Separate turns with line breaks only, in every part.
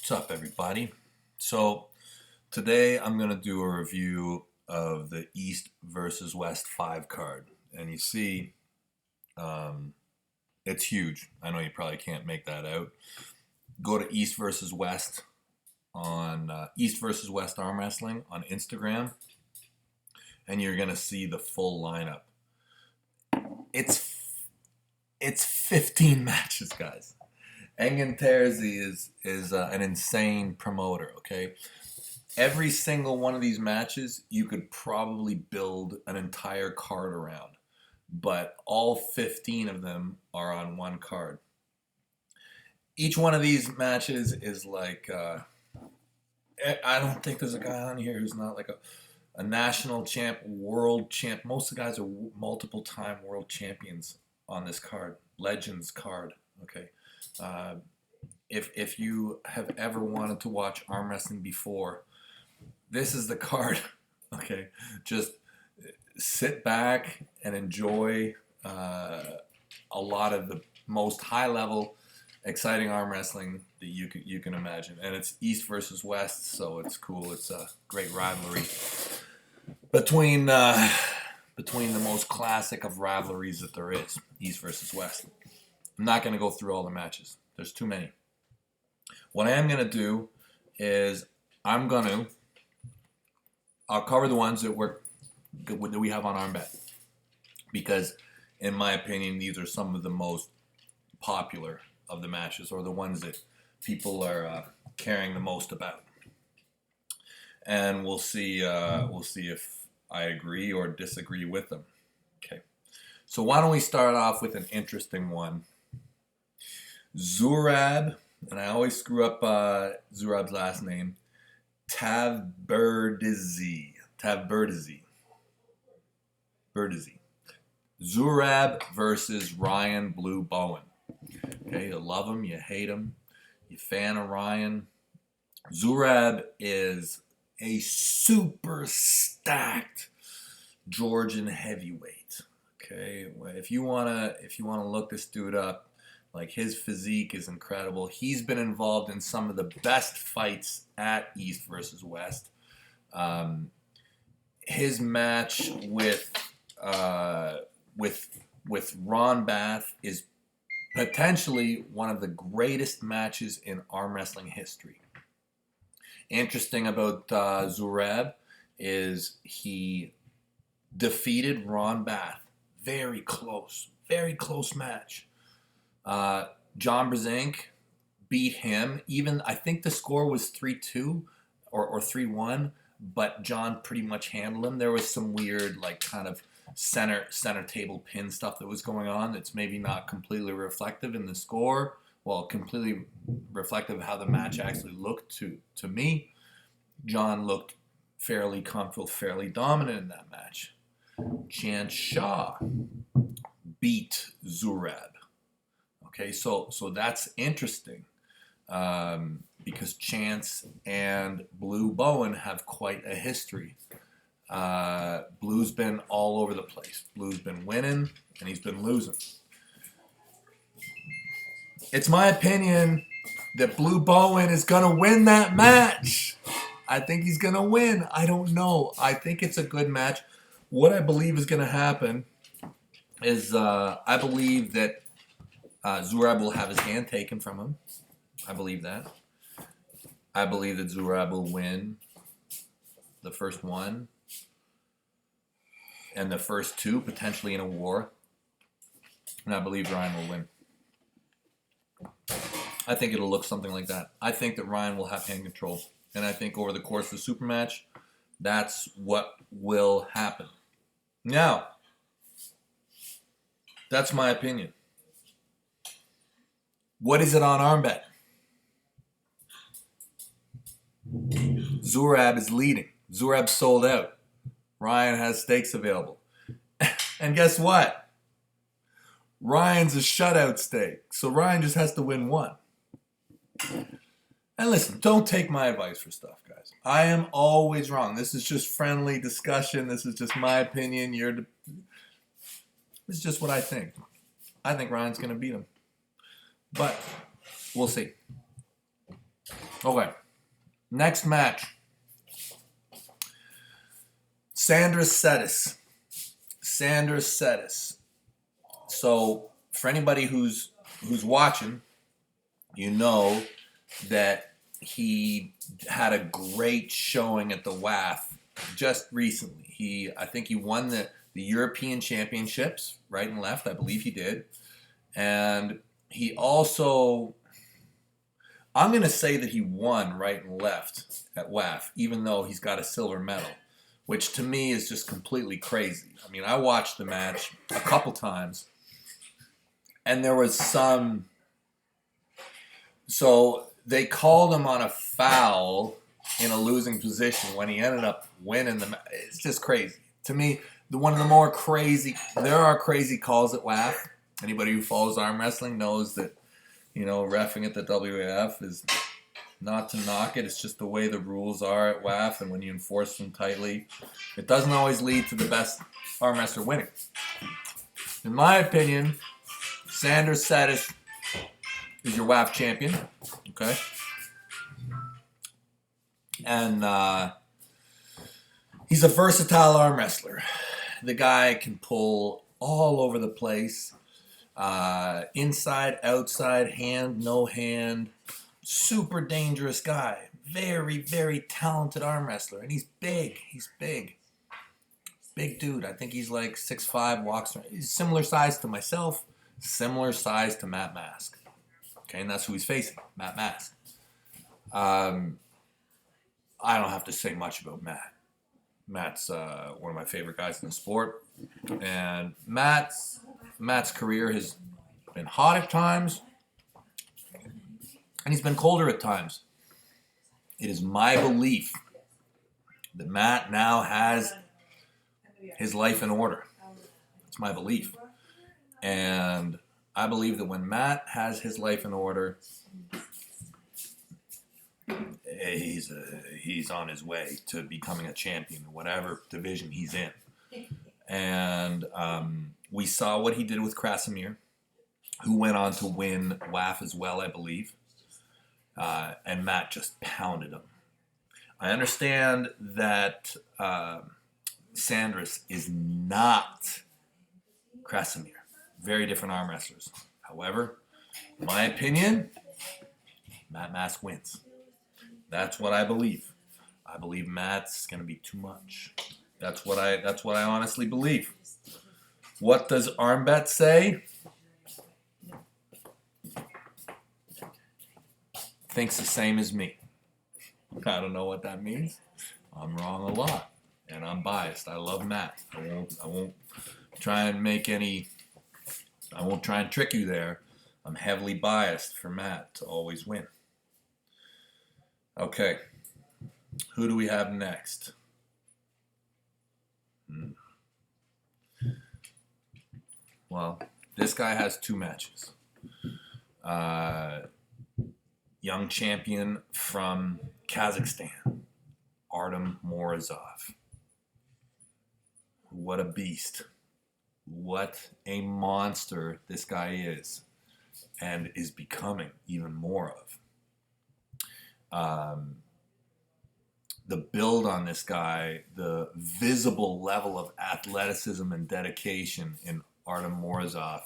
What's up, everybody? So today I'm going to do a review of the East versus West 5 card. And you see, it's huge. I know you probably can't make that out. Go to East versus West on East versus West Arm Wrestling on Instagram, and you're going to see the full lineup. It's 15 matches, guys. Engin Terzi is an insane promoter, okay? Every single one of these matches, you could probably build an entire card around. But all 15 of them are on one card. Each one of these matches is like, I don't think there's a guy on here who's not like a national champ, world champ. Most of the guys are multiple time world champions on this card. Legends card, okay? If you have ever wanted to watch arm wrestling before, this is the card. Okay, just sit back and enjoy a lot of the most high level, exciting arm wrestling that you can imagine. And it's East versus West, so it's cool. It's a great rivalry between the most classic of rivalries that there is, East versus West. I'm not going to go through all the matches. There's too many. What I am going to do is I'll cover the ones that we have on ArmBet, because in my opinion, these are some of the most popular of the matches, or the ones that people are caring the most about. And we'll see if I agree or disagree with them. Okay. So why don't we start off with an interesting one? Zurab, and I always screw up Zurab's last name, Tavberdizi. Zurab versus Ryan Blue Bowen. Okay, you love him, you hate him, you fan of Ryan. Zurab is a super stacked Georgian heavyweight. Okay, if you wanna look this dude up, like, his physique is incredible. He's been involved in some of the best fights at East versus West. His match with Ron Bath is potentially one of the greatest matches in arm wrestling history. Interesting about Zurab is he defeated Ron Bath. Very close match. John Brzenk beat him. Even, I think the score was 3-2 or 3-1, but John pretty much handled him. There was some weird, like, kind of center table pin stuff that was going on that's maybe not completely reflective in the score. Well, completely reflective of how the match actually looked to me. John looked fairly comfortable, fairly dominant in that match. Chance Shaw beat Zurab. Okay, so that's interesting, because Chance and Blue Bowen have quite a history. Blue's been all over the place. Blue's been winning, and he's been losing. It's my opinion that Blue Bowen is going to win that match. I think he's going to win. I don't know. I think it's a good match. What I believe is going to happen is I believe that Zurab will have his hand taken from him. I believe that. I believe that Zurab will win the first one and the first two, potentially in a war. And I believe Ryan will win. I think it'll look something like that. I think that Ryan will have hand control. And I think over the course of the super match, that's what will happen. Now, that's my opinion. What is it on ArmBet? Zurab is leading. Zurab sold out. Ryan has stakes available. And guess what? Ryan's a shutout stake. So Ryan just has to win one. And listen, don't take my advice for stuff, guys. I am always wrong. This is just friendly discussion. This is just my opinion. This is just what I think. I think Ryan's going to beat him. But we'll see. Okay. Next match. Sandris. So for anybody who's watching, you know that he had a great showing at the WAF just recently. I think he won the European Championships, right and left. I believe he did. And he also, I'm going to say that he won right and left at WAF, even though he's got a silver medal, which to me is just completely crazy. I mean, I watched the match a couple times, and there was some... So they called him on a foul in a losing position when he ended up winning the match. It's just crazy. To me, one of the more crazy... There are crazy calls at WAF. Anybody who follows arm wrestling knows that, you know, reffing at the WAF is not to knock it. It's just the way the rules are at WAF, and when you enforce them tightly, it doesn't always lead to the best arm wrestler winning. In my opinion, Sandris is your WAF champion, okay? And he's a versatile arm wrestler. The guy can pull all over the place. Inside, outside, hand, no hand. Super dangerous guy. Very, very talented arm wrestler. And he's big. Big dude. I think he's like 6'5", walks around. He's similar size to myself. Similar size to Matt Mask. Okay, and that's who he's facing, Matt Mask. I don't have to say much about Matt. Matt's one of my favorite guys in the sport. And Matt's career has been hot at times, and he's been colder at times. It is my belief that Matt now has his life in order. It's my belief. And I believe that when Matt has his life in order, he's on his way to becoming a champion in whatever division he's in. And we saw what he did with Krasimir, who went on to win WAF as well, I believe. And Matt just pounded him. I understand that Sandris is not Krasimir. Very different arm wrestlers. However, in my opinion, Matt Mask wins. That's what I believe. I believe Matt's going to be too much. That's what I honestly believe. What does ArmBet say? Thinks the same as me. I don't know what that means. I'm wrong a lot, and I'm biased. I love Matt. I won't try and make any... I won't try and trick you there. I'm heavily biased for Matt to always win. Okay. Who do we have next? Well, this guy has 2 matches. Young champion from Kazakhstan, Artem Morozov. What a beast. What a monster this guy is, and is becoming even more of. The build on this guy, the visible level of athleticism and dedication in Artem Morozov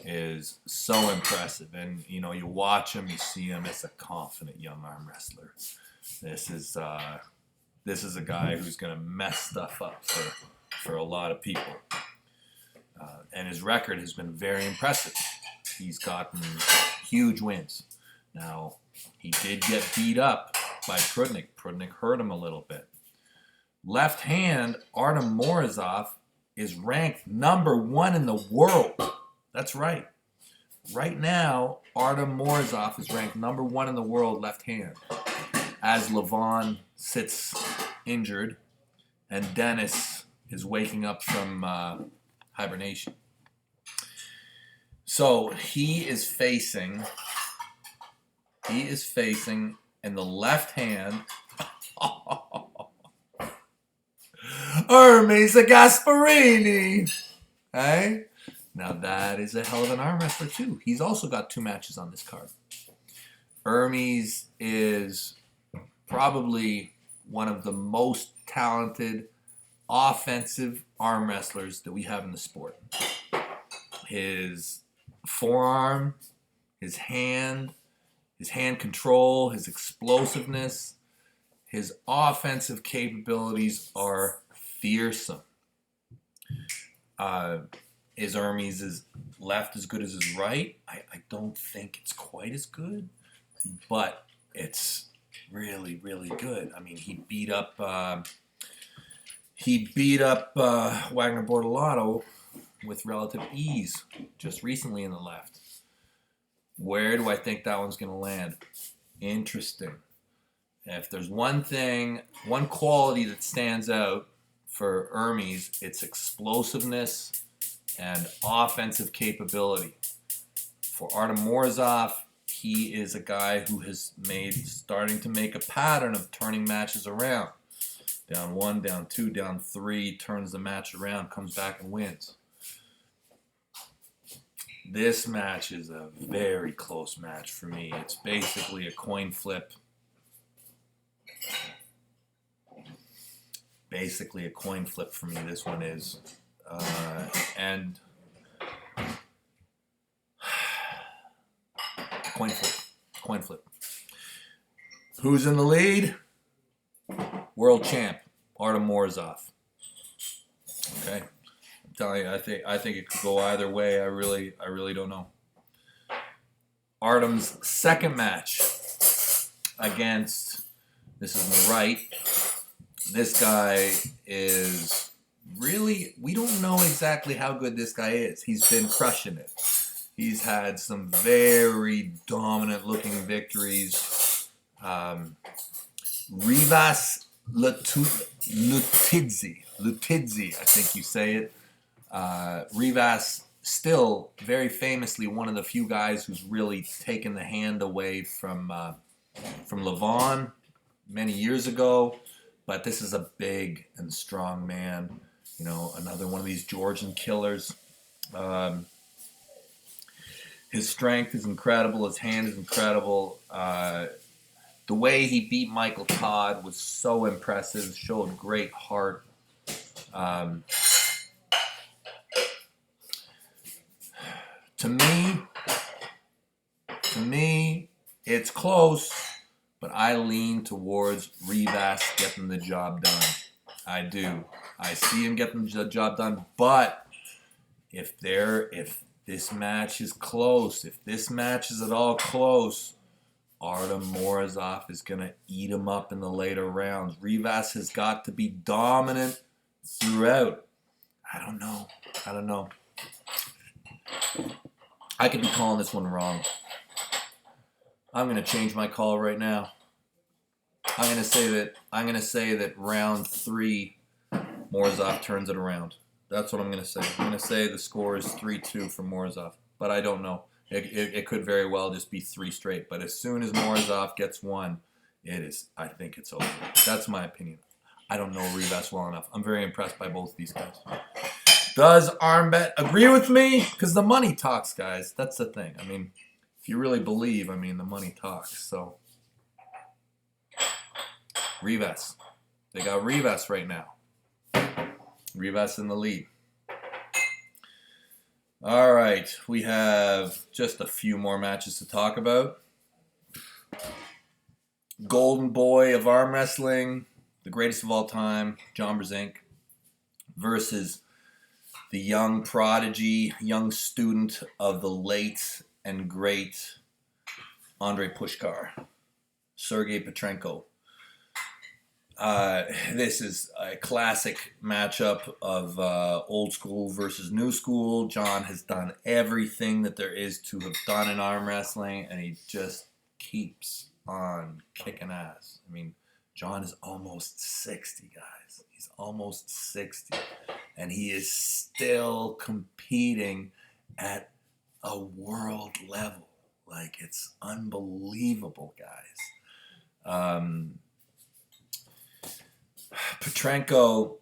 is so impressive. And, you know, you watch him, you see him as a confident young arm wrestler. This is a guy who's going to mess stuff up for a lot of people. And his record has been very impressive. He's gotten huge wins. Now, he did get beat up by Prudnik. Prudnik hurt him a little bit. Left hand, Artem Morozov is ranked #1 in the world. That's right. Right now, Artem Morozov is ranked #1 in the world left hand. As Levon sits injured and Dennis is waking up from hibernation. So he is facing in the left hand Hermes Gasparini. Hey? Now that is a hell of an arm wrestler too. He's also got 2 matches on this card. Hermes is probably one of the most talented offensive arm wrestlers that we have in the sport. His forearm, his hand control, his explosiveness, his offensive capabilities are fearsome. Is Hermes' left as good as his right? I don't think it's quite as good, but it's really, really good. I mean, he beat up Wagner Bortolotto with relative ease just recently in the left. Where do I think that one's going to land? Interesting. If there's one quality that stands out for Hermes, it's explosiveness and offensive capability. For Artem Morozov, he is a guy who has starting to make a pattern of turning matches around. Down 1, down 2, down 3, turns the match around, comes back and wins. This match is a very close match for me. It's basically a coin flip. Basically a coin flip for me, this one is. And coin flip. Who's in the lead? World champ, Artem Morozov. Okay, I'm telling you, I think it could go either way. I really don't know. Artem's second match against, this is on the right. This guy is really, we don't know exactly how good this guy is. He's been crushing it. He's had some very dominant looking victories. Rivas Lutidzi, I think you say it. Rivas, still very famously one of the few guys who's really taken the hand away from Levon many years ago. But this is a big and strong man. You know, another one of these Georgian killers. His strength is incredible. His hand is incredible. The way he beat Michael Todd was so impressive. Showed great heart. To me, it's close, but I lean towards Rivas getting the job done. I do. I see him getting the job done, but if this match is close, if this match is at all close, Artem Morozov is going to eat him up in the later rounds. Rivas has got to be dominant throughout. I don't know. I could be calling this one wrong. I'm going to change my call right now. I'm going to say that round 3, Morozov turns it around. That's what I'm going to say. I'm going to say the score is 3-2 for Morozov, but I don't know. It could very well just be 3 straight. But as soon as Morozov gets one, I think it's over. That's my opinion. I don't know Rivas well enough. I'm very impressed by both these guys. Does ArmBet agree with me? Because the money talks, guys. That's the thing. I mean, if you really believe, the money talks. So, Rivas. They got Rivas right now. Rivas in the lead. All right. We have just a few more matches to talk about. Golden boy of arm wrestling, the greatest of all time, John Brzenk, versus the young prodigy, young student of the late and great Andrei Pushkar, Sergei Potranco. This is a classic matchup of old school versus new school. John has done everything that there is to have done in arm wrestling, and he just keeps on kicking ass. John is almost 60, guys. He's almost 60. And he is still competing at a world level. Like, it's unbelievable, guys. Potranco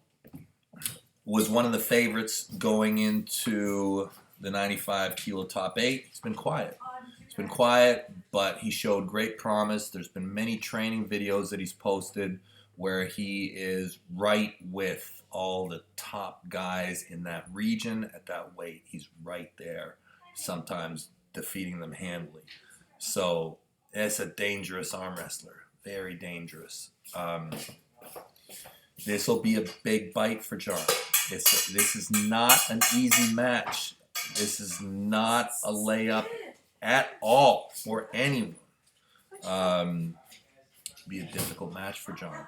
was one of the favorites going into the 95 kilo top 8. He's been quiet. been quiet, but he showed great promise. There's been many training videos that he's posted where he is right with all the top guys in that region at that weight. He's right there, sometimes defeating them handily. So it's a dangerous arm wrestler, very dangerous. This will be a big bite for John. This is not an easy match. This is not a layup at all for anyone. Be a difficult match for John.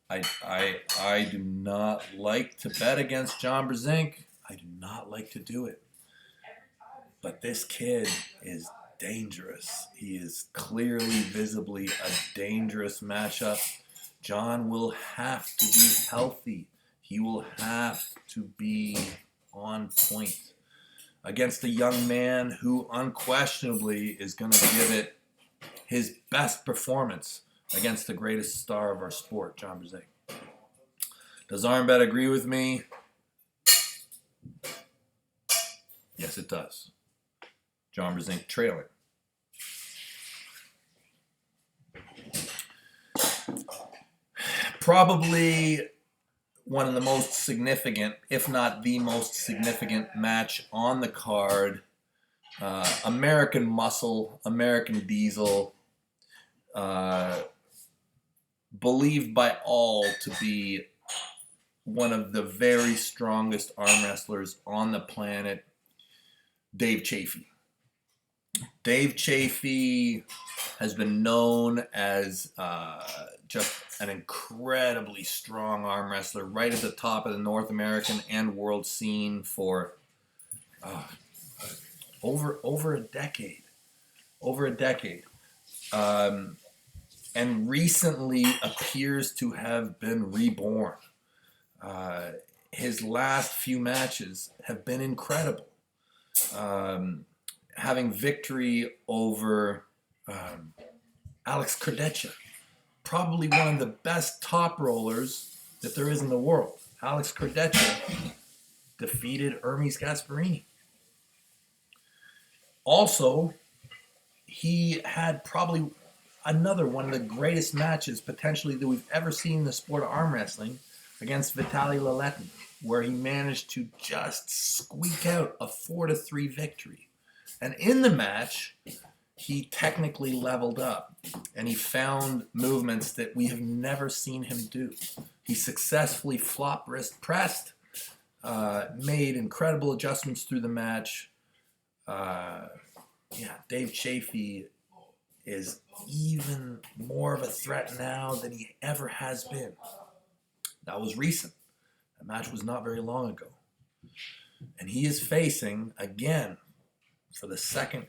I do not like to bet against John Brzenk. I do not like to do it. But this kid is dangerous. He is clearly, visibly a dangerous matchup. John will have to be healthy. He will have to be on point against a young man who unquestionably is going to give it his best performance against the greatest star of our sport, John Brzenk. Does ArmBet agree with me? Yes, it does. John Brzenk trailing. Probably one of the most significant, if not the most significant match on the card. American Muscle, American Diesel, believed by all to be one of the very strongest arm wrestlers on the planet, Dave Chaffee. Dave Chaffee has been known as just an incredibly strong arm wrestler, right at the top of the North American and world scene for over a decade. And recently appears to have been reborn. His last few matches have been incredible. Having victory over Alex Krdecha, probably one of the best top rollers that there is in the world. Alex Krdecha defeated Hermes Gasparini. Also, he had probably another one of the greatest matches potentially that we've ever seen in the sport of arm wrestling against Vitaly Laletin, where he managed to just squeak out a 4-3 victory. And in the match, he technically leveled up, and he found movements that we have never seen him do. He successfully flop wrist pressed, made incredible adjustments through the match. Dave Chaffee is even more of a threat now than he ever has been. That was recent. That match was not very long ago. And he is facing, again, for the second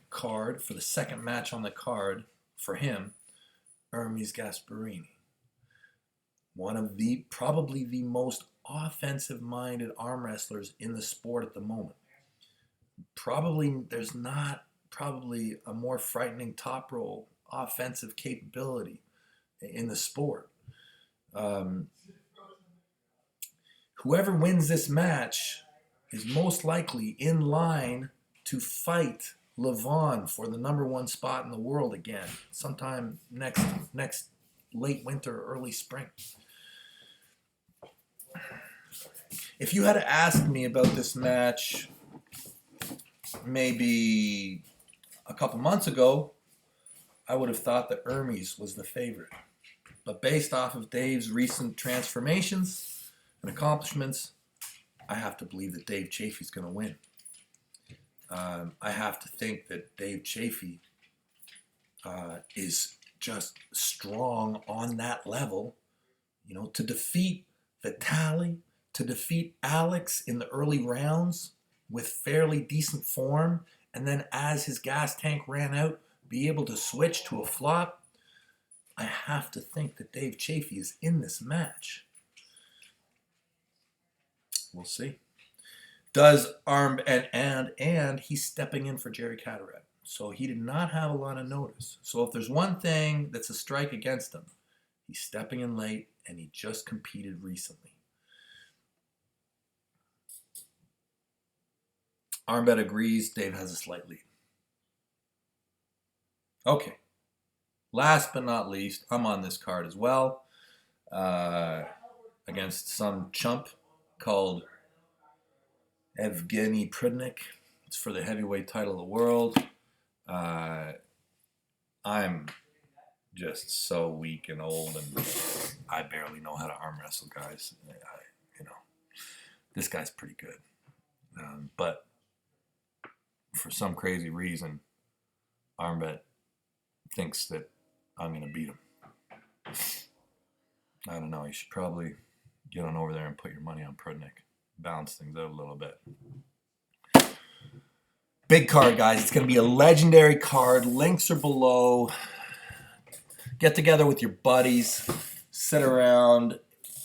match on the card for him, Hermes Gasparini. One of probably the most offensive-minded arm wrestlers in the sport at the moment. There's not a more frightening top roll offensive capability in the sport. Whoever wins this match is most likely in line to fight Levon for the #1 spot in the world again, sometime next late winter, early spring. If you had asked me about this match maybe a couple months ago, I would have thought that Hermes was the favorite. But based off of Dave's recent transformations and accomplishments, I have to believe that Dave Chaffee's going to win. I have to think that Dave Chaffee is just strong on that level, to defeat Vitaly, to defeat Alex in the early rounds with fairly decent form, and then as his gas tank ran out, be able to switch to a flop. I have to think that Dave Chaffee is in this match. We'll see. And he's stepping in for Jerry Cataret. So he did not have a lot of notice. So if there's one thing that's a strike against him, he's stepping in late, and he just competed recently. ArmBet agrees Dave has a slight lead. Okay. Last but not least, I'm on this card as well. Against some chump called Evgeny Prudnik. It's for the heavyweight title of the world. I'm just so weak and old, and I barely know how to arm wrestle, guys. This guy's pretty good. But for some crazy reason, ArmBet thinks that I'm going to beat him. I don't know. You should probably get on over there and put your money on Prudnik. Balance things out a little bit. Big card, guys. It's going to be a legendary card. Links are below. Get together with your buddies. Sit around.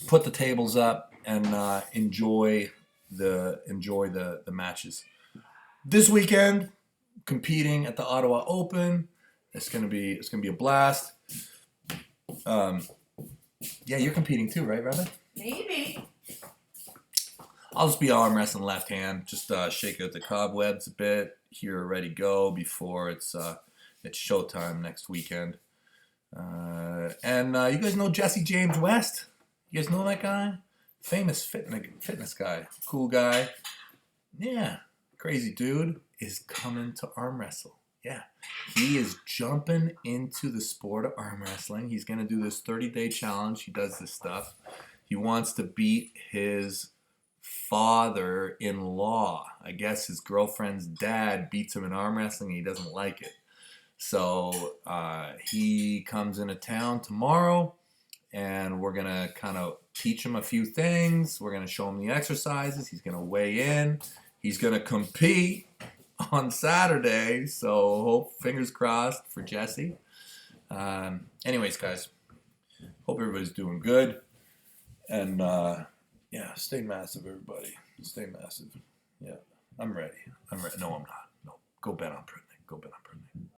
Put the tables up and enjoy the matches. This weekend, competing at the Ottawa Open. It's gonna be a blast. Yeah, you're competing too, right, Rebecca?
Maybe.
I'll just be arm wrestling left hand, just shake out the cobwebs a bit. Here, ready, go before it's showtime next weekend. And you guys know Jesse James West? You guys know that guy? Famous fitness guy, cool guy. Yeah, crazy dude is coming to arm wrestle. Yeah, he is jumping into the sport of arm wrestling. He's going to do this 30-day challenge. He does this stuff. He wants to beat his father-in-law. I guess his girlfriend's dad beats him in arm wrestling and he doesn't like it. So he comes into town tomorrow and we're going to kind of teach him a few things. We're going to show him the exercises. He's going to weigh in. He's going to compete on Saturday. So fingers crossed for Jesse. Anyways, guys, hope everybody's doing good. And yeah, stay massive, everybody. Stay massive. Yeah, I'm ready. No, I'm not. No, go bet on Prudnik. Go bet on